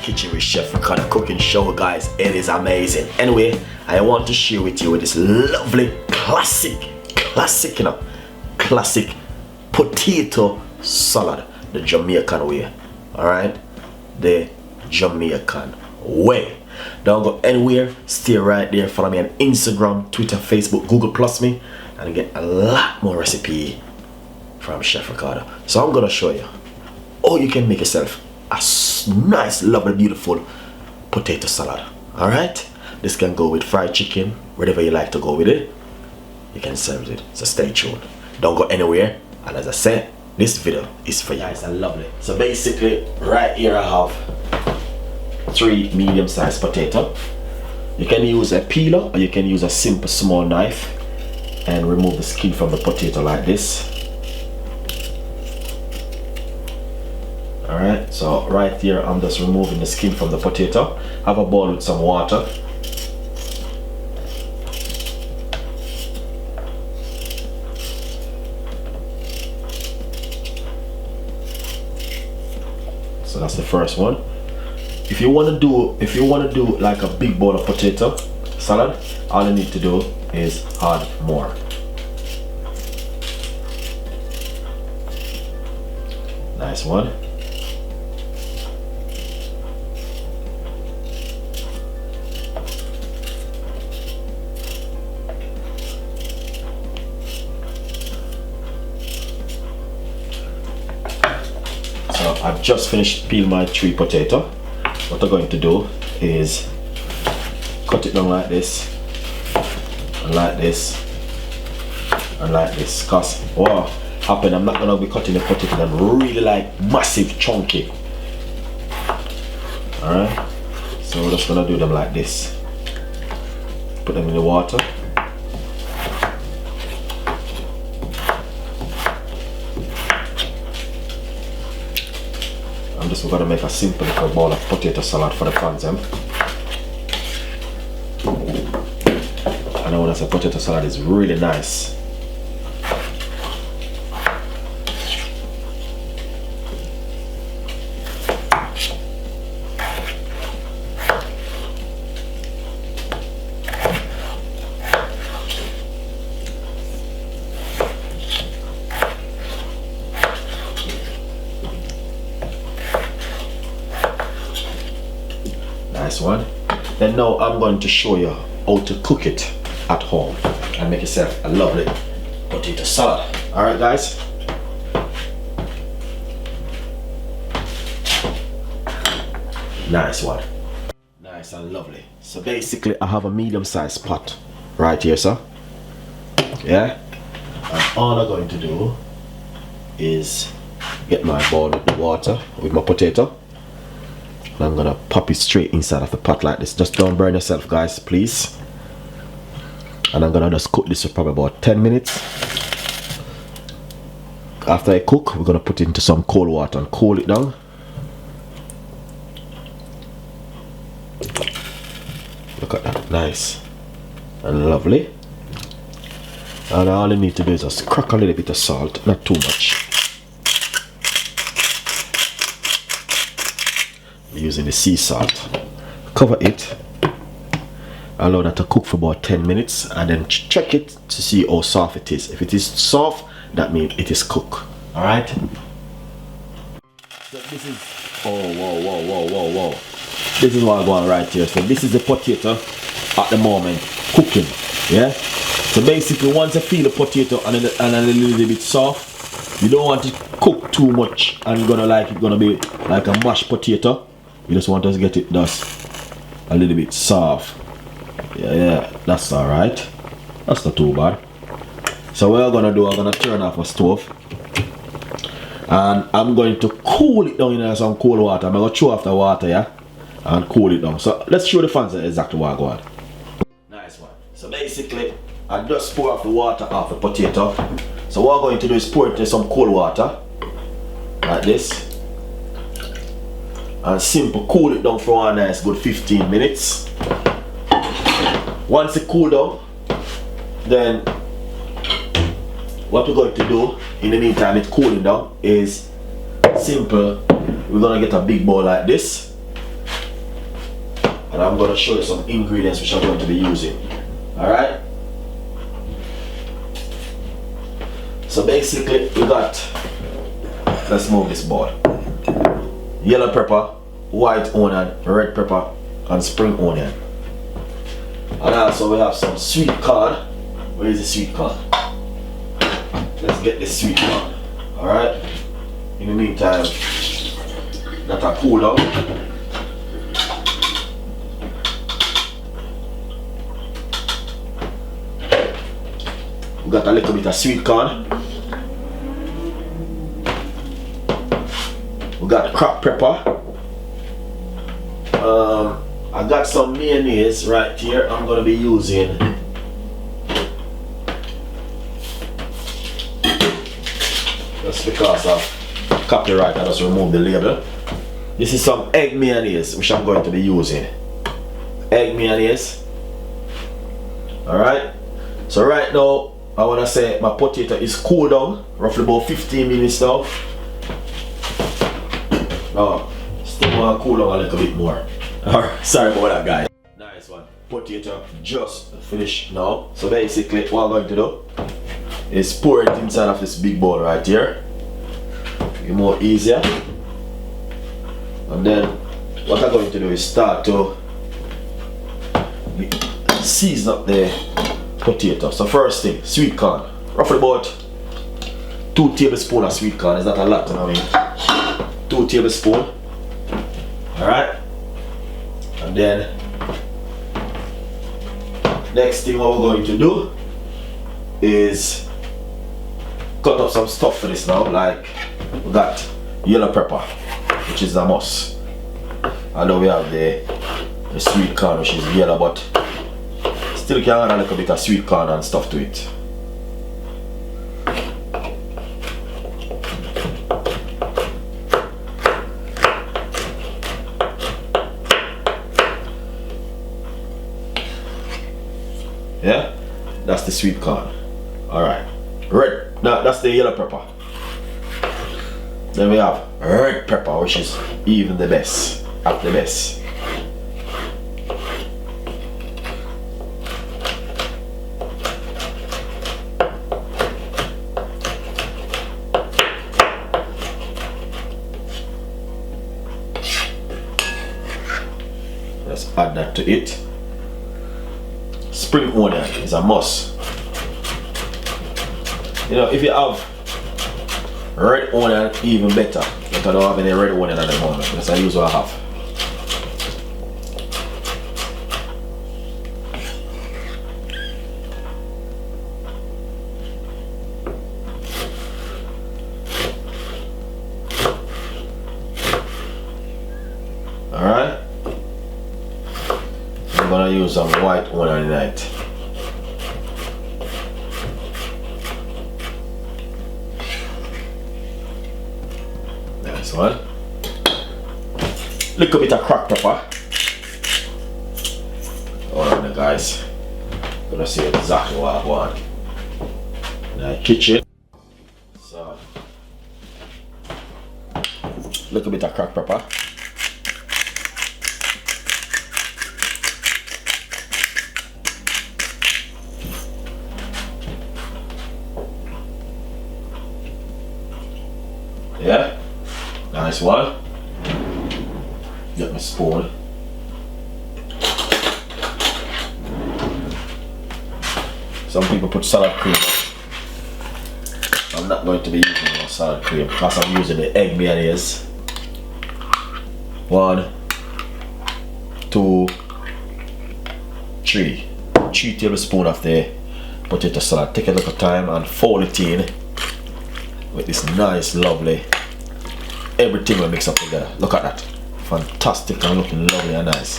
Kitchen with Chef Ricardo cooking show, guys. It is amazing. Anyway, I want to share with you this lovely classic potato salad, the Jamaican way. Alright, the Jamaican way. Don't go anywhere, stay right there. Follow me on Instagram, Twitter, Facebook, Google Plus me, and get a lot more recipe from Chef Ricardo. So I'm gonna show you how you can make yourself a nice, lovely, beautiful potato salad. Alright, this can go with fried chicken, wherever you like to go with it. You can serve it, so stay tuned. Don't go anywhere, and as I said, this video is for you. Nice and lovely. So basically, right here I have 3 medium-sized potato. You can use a peeler or you can use a simple small knife and remove the skin from the potato like this. Alright, so right here I'm just removing the skin from the potato. Have a bowl with some water. So that's the first one. If you want to do like a big bowl of potato salad, all you need to do is add more. Nice one. So I've just finished peeling my 3 potato. What I'm going to do is cut it down like this, and like this, and like this. Cause what happen, I'm not gonna be cutting the potato down really like massive chunky. Alright, so we're just gonna do them like this. Put them in the water. We're gonna make a simple little bowl of potato salad for the fans. And I know when I say potato salad is really nice. Nice one. Then now I'm going to show you how to cook it at home and make yourself a lovely potato salad. Alright guys, nice one, nice and lovely. So basically I have a medium-sized pot right here, sir. Yeah, and all I'm going to do is get my bowl with the water with my potato. I'm gonna pop it straight inside of the pot like this. Just don't burn yourself, guys, please. And I'm gonna just cook this for probably about 10 minutes. After I cook, we're gonna put it into some cold water and cool it down. Look at that, nice and lovely. And all you need to do is just crack a little bit of salt, not too much. Using the sea salt. Cover it, allow that to cook for about 10 minutes, and then check it to see how soft it is. If it is soft, that means it is cooked. Alright, so this is, whoa, this is what I want right here. So this is the potato at the moment cooking. Yeah, so basically once you feel the potato and a little bit soft, you don't want to cook too much and gonna be like a mashed potato. You just want to get it just a little bit soft. Yeah, that's alright. That's not too bad. So what I'm gonna do, I'm gonna turn off my stove and I'm going to cool it down in some cold water. I'm gonna throw off the water, yeah, and cool it down. So let's show the fans exactly what I got. Nice one. So basically, I just pour off the water off the potato. So what I'm going to do is pour it in some cold water like this. And simple cool it down for a nice good 15 minutes. Once it cool down, then what we're going to do in the meantime it's cooling down is simple. We're gonna get a big bowl like this and I'm going to show you some ingredients which I'm going to be using. Alright? So basically we got, let's move this board. Yellow pepper, white onion, red pepper, and spring onion. And also we have some sweet corn. Where is the sweet corn? Let's get the sweet corn. Alright? In the meantime, let her cool down. We got a little bit of sweet corn. We got cracked pepper. I got some mayonnaise right here. I'm gonna be using just because of copyright. I just remove the label. This is some egg mayonnaise which I'm going to be using. Egg mayonnaise. Alright. So right now I wanna say my potato is cooled down, roughly about 15 minutes now. Now still wanna cool down a little bit more. Alright, sorry about that guys. Nice one. Potato just finished now. So basically what I'm going to do is pour it inside of this big bowl right here. Get more easier. And then what I'm going to do is start to season up the potato. So first thing, sweet corn. Roughly about 2 tablespoons of sweet corn. Is that a lot? You know what I mean? 2 tablespoons. Alright. And then next thing what we're going to do is cut up some stuff for this now. Like we got yellow pepper, which is a must. Although we have the sweet corn, which is yellow, but still can add a little bit of sweet corn and stuff to it. Yeah, that's the sweet corn. Alright. Red, no, that's the yellow pepper. Then we have red pepper, which is even the best. At the best. Let's add that to it. Spring onion is a must. You know, if you have red onion, even better. But I don't have any red onion at the moment, because I use what I have. Alright. I'm gonna use some white onion tonight. Nice one. Little bit of cracked pepper. Alright guys. Gonna see exactly what I want in the kitchen. So little bit of cracked pepper. Yeah, nice one. Get my spoon. Some people put salad cream. I'm not going to be using no salad cream because I'm using the egg mayonnaise. 1, 2, 3 tablespoons of the potato salad. Take a little time and fold it in with this nice, lovely, everything will mix up together. Look at that. Fantastic and looking lovely and nice.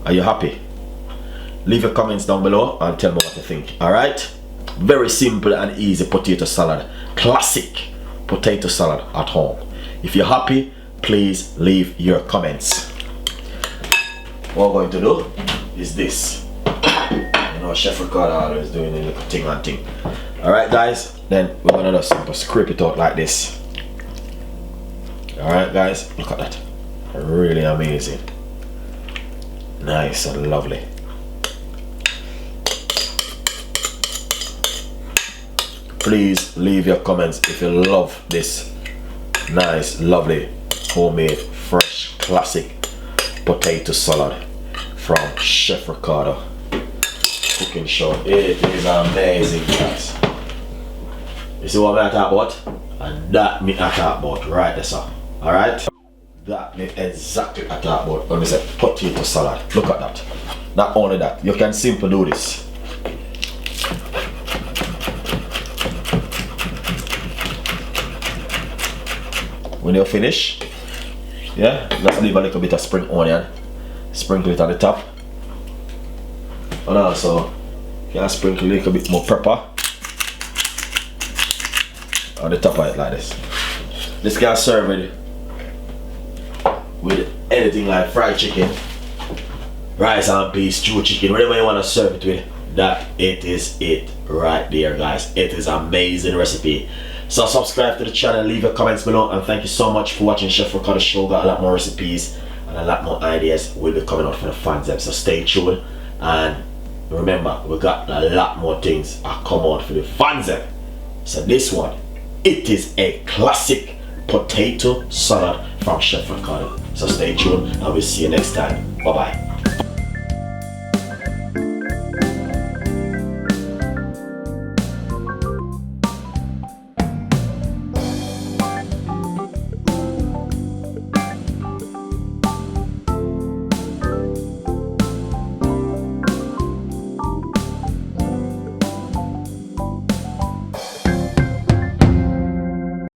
Are you happy? Leave your comments down below and tell me what you think. Alright? Very simple and easy potato salad. Classic potato salad at home. If you're happy, please leave your comments. What we're going to do is this. what Chef Ricardo always doing in the thing and thing. Alright guys, then we're gonna just scrape it out like this. Alright guys, look at that. Really amazing. Nice and lovely. Please leave your comments if you love this nice, lovely, homemade, fresh, classic potato salad from Chef Ricardo cooking show. It is amazing, guys. You see what I talk about? And that me I talk about right there, sir. Alright? That me exactly I talk about when we say potato salad. Look at that. Not only that, you can simply do this. When you're finished, yeah, let's leave a little bit of spring onion. Sprinkle it on the top. And also, you can sprinkle a little bit more pepper on the top of it like this. This can serve it with anything like fried chicken, rice and peas, stew chicken, whatever you want to serve it with. That it is it right there, guys. It is an amazing recipe. So subscribe to the channel, leave your comments below, and thank you so much for watching Chef Ricardo show. Got a lot more recipes and a lot more ideas will be coming out for the fans. So stay tuned, and remember, we got a lot more things that come out for the fans. So this one, it is a classic potato salad from Chef Ricardo. So stay tuned, and we'll see you next time. Bye bye.